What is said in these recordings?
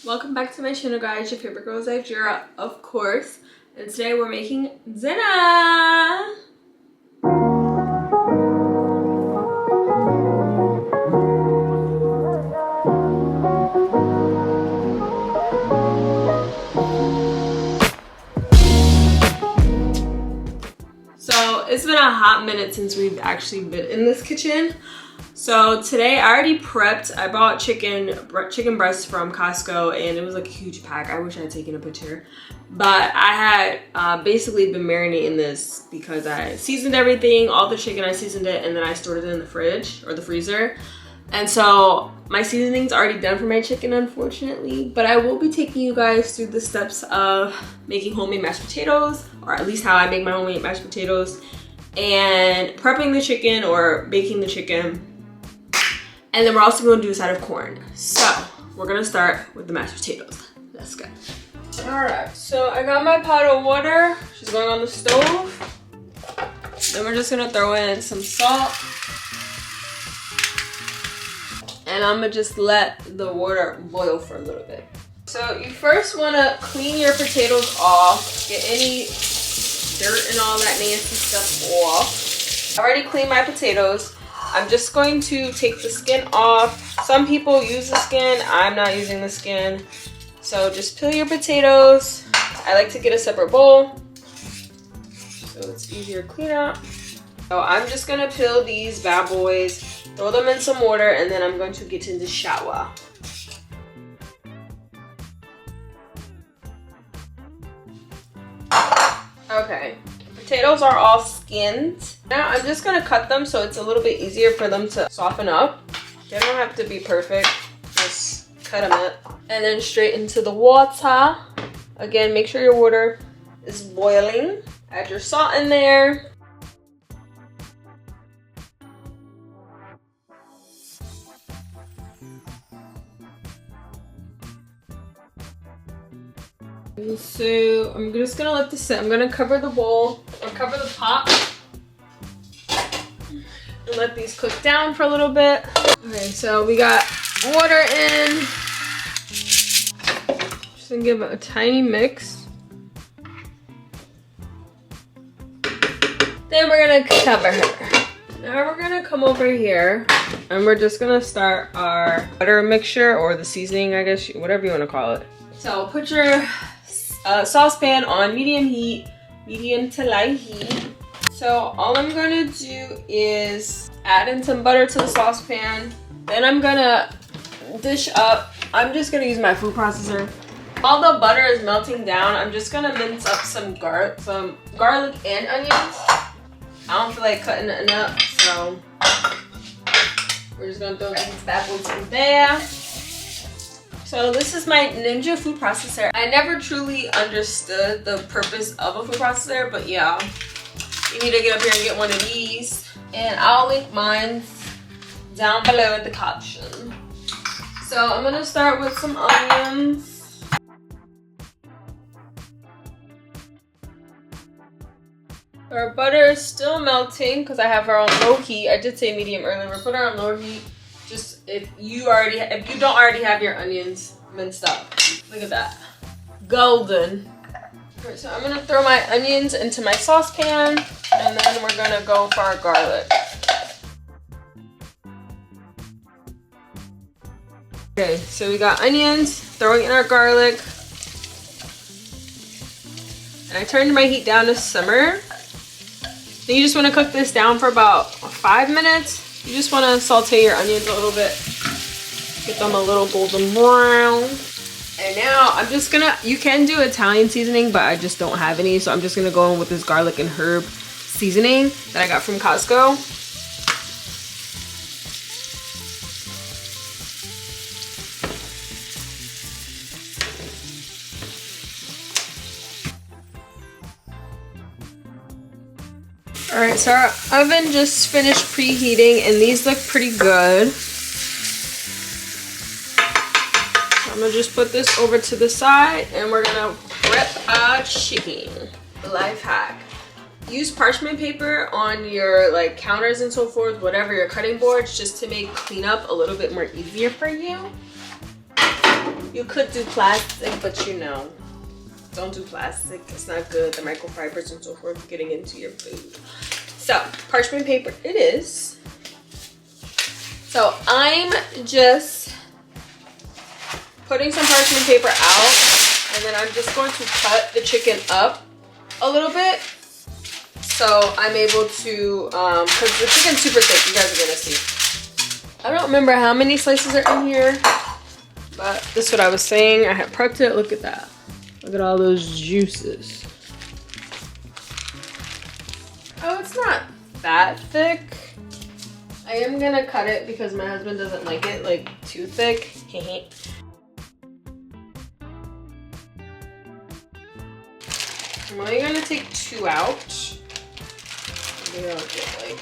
Welcome back to my channel, guys. Your favorite girl, Zyjira, of course. And today we're making dinner. So it's been a hot minute since we've actually been in this kitchen. So today I already prepped. I bought chicken breast from Costco and it was like a huge pack. I wish I had taken a picture. But I had basically been marinating this because I seasoned everything, all the chicken I seasoned it, and then I stored it in the fridge or the freezer. And so my seasoning's already done for my chicken, unfortunately, but I will be taking you guys through the steps of making homemade mashed potatoes, or at least how I make my homemade mashed potatoes, and prepping the chicken or baking the chicken. And then we're also going to do a side of corn. So we're going to start with the mashed potatoes. Let's go. All right, so I got my pot of water. She's going on the stove. Then we're just going to throw in some salt. And I'm gonna just let the water boil for a little bit. So you first wanna clean your potatoes off, get any dirt and all that nasty stuff off. I already cleaned my potatoes. I'm just going to take the skin off. Some people use the skin, I'm not using the skin. So just peel your potatoes. I like to get a separate bowl so it's easier to clean up. So I'm just gonna peel these bad boys, throw them in some water, and then I'm going to get in the shower. Okay, potatoes are all skinned. Now I'm just gonna cut them so it's a little bit easier for them to soften up. They don't have to be perfect, just cut them up. And then straight into the water. Again, make sure your water is boiling. Add your salt in there. So I'm just gonna let this sit. I'm gonna cover the bowl or cover the pot and let these cook down for a little bit. Okay, so we got water in. Just gonna give it a tiny mix. Then we're gonna cover her. Now we're gonna come over here and we're just gonna start our butter mixture or the seasoning, I guess, whatever you wanna call it. So put your saucepan on medium to light heat. So all I'm gonna do is add in some butter to the saucepan. Then I'm gonna dish up. I'm just gonna use my food processor. While the butter is melting down, I'm just gonna mince up some garlic and onions. I don't feel like cutting it up, so we're just gonna throw these bad boys in there. So this is my Ninja food processor. I never truly understood the purpose of a food processor, but yeah, you need to get up here and get one of these. And I'll link mine down below in the caption. So I'm gonna start with some onions. Our butter is still melting because I have her on low heat. I did say medium earlier. We'll put her on low heat. Just if you don't already have your onions minced up. Look at that. Golden. Alright, so I'm gonna throw my onions into my saucepan and then we're gonna go for our garlic. Okay, so we got onions, throwing in our garlic. And I turned my heat down to simmer. Then you just wanna cook this down for about 5 minutes. You just want to saute your onions a little bit, get them a little golden brown. And now I'm just gonna, you can do Italian seasoning, but I just don't have any. So I'm just gonna go in with this garlic and herb seasoning that I got from Costco. All right, so our oven just finished preheating and these look pretty good. I'm gonna just put this over to the side and we're gonna prep our chicken. Life hack. Use parchment paper on your counters and so forth, whatever, your cutting boards, just to make cleanup a little bit more easier for you. You could do plastic, but you know, don't do plastic. It's not good. The microfibers and so forth getting into your food. So, parchment paper it is. So, I'm just putting some parchment paper out, and then I'm just going to cut the chicken up a little bit. So, I'm able to, because the chicken's super thick, you guys are gonna see. I don't remember how many slices are in here, but this is what I was saying. I had prepped it. Look at that. Look at all those juices. Oh, it's not that thick. I am gonna cut it because my husband doesn't like it like too thick. I'm only gonna take 2 out. Maybe I'll get like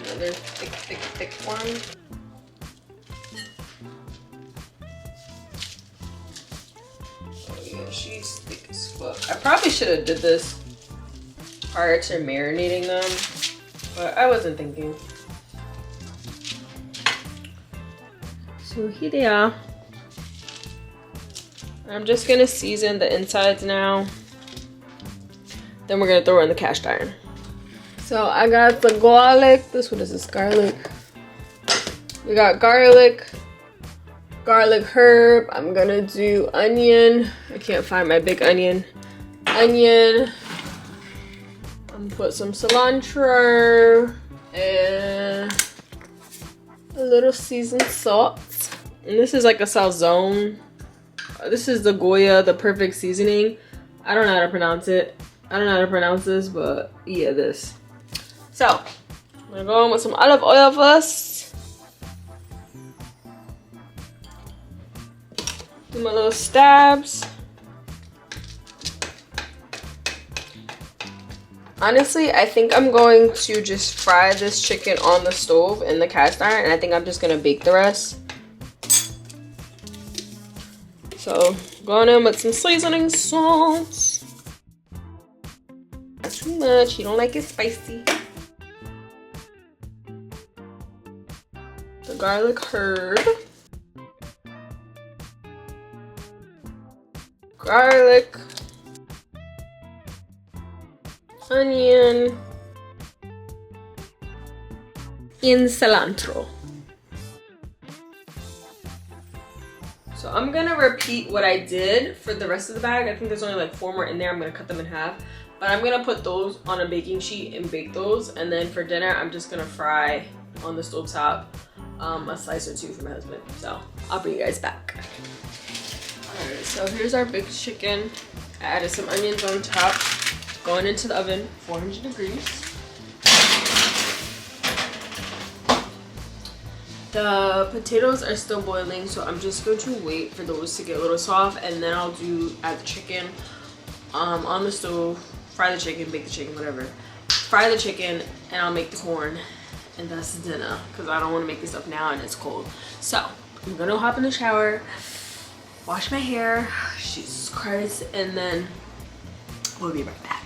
another thick one. She's thick as fuck. I probably should have did this prior to marinating them, but I wasn't thinking. So here they are. I'm just gonna season the insides now. Then we're gonna throw it in the cast iron. So I got the garlic. What is this? Garlic. We got garlic herb. I'm gonna do onion. I can't find my big onion. I'm gonna put some cilantro and a little seasoned salt. And this is like a salzone. This is the Goya, the perfect seasoning. I don't know how to pronounce it. I don't know how to pronounce this, but yeah, this. So I'm gonna go in with some olive oil first. Do my little stabs. Honestly, I think I'm going to just fry this chicken on the stove in the cast iron, and I think I'm just gonna bake the rest. So, going in with some seasoning salt. Not too much, you don't like it spicy. The garlic herb. Garlic, onion, and cilantro. So I'm gonna repeat what I did for the rest of the bag. I think there's only like 4 more in there. I'm gonna cut them in half, but I'm gonna put those on a baking sheet and bake those. And then for dinner, I'm just gonna fry on the stove top a slice or 2 for my husband. So I'll bring you guys back. Alright, so here's our baked chicken. I added some onions on top. Going into the oven, 400 degrees. The potatoes are still boiling, so I'm just going to wait for those to get a little soft, and then I'll add the chicken on the stove, fry the chicken, bake the chicken, whatever. Fry the chicken, and I'll make the corn, and that's dinner, because I don't want to make this up now and it's cold. So I'm gonna hop in the shower, wash my hair, Jesus Christ, and then we'll be right back.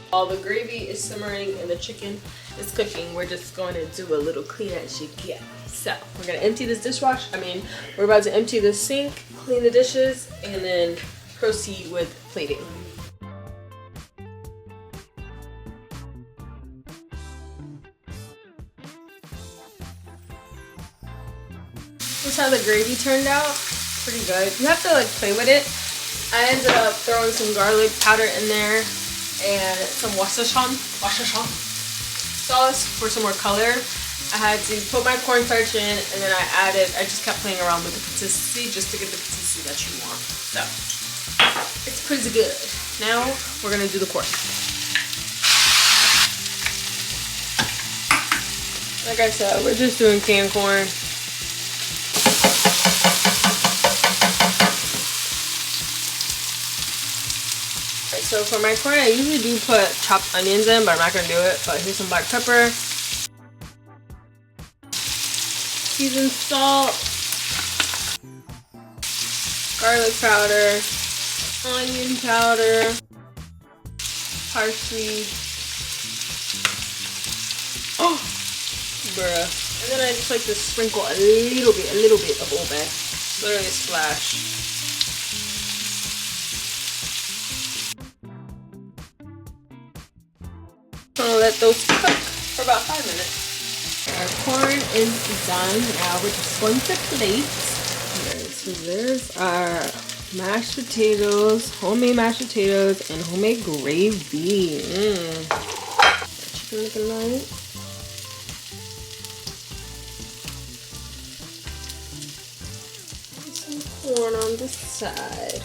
While the gravy is simmering and the chicken is cooking, we're just going to do a little clean as you get. So we're gonna empty this we're about to empty the sink, clean the dishes, and then proceed with plating. This is how the gravy turned out. Pretty good. You have to like play with it. I ended up throwing some garlic powder in there and some Worcestershire sauce for some more color. I had to put my cornstarch in, and then I just kept playing around with the consistency just to get the consistency that you want. So, it's pretty good. Now, we're gonna do the corn. Like I said, we're just doing canned corn. So for my corn, I usually do put chopped onions in, but I'm not gonna do it. But here's some black pepper, seasoned salt, garlic powder, onion powder, parsley. Oh, bruh. And then I just like to sprinkle a little bit of Old Bay. Literally a splash. Gonna let those cook for about 5 minutes. Our corn is done. Now we're just going to plate. So there's our mashed potatoes, homemade mashed potatoes, and homemade gravy. Chicken looking nice. Some corn on this side.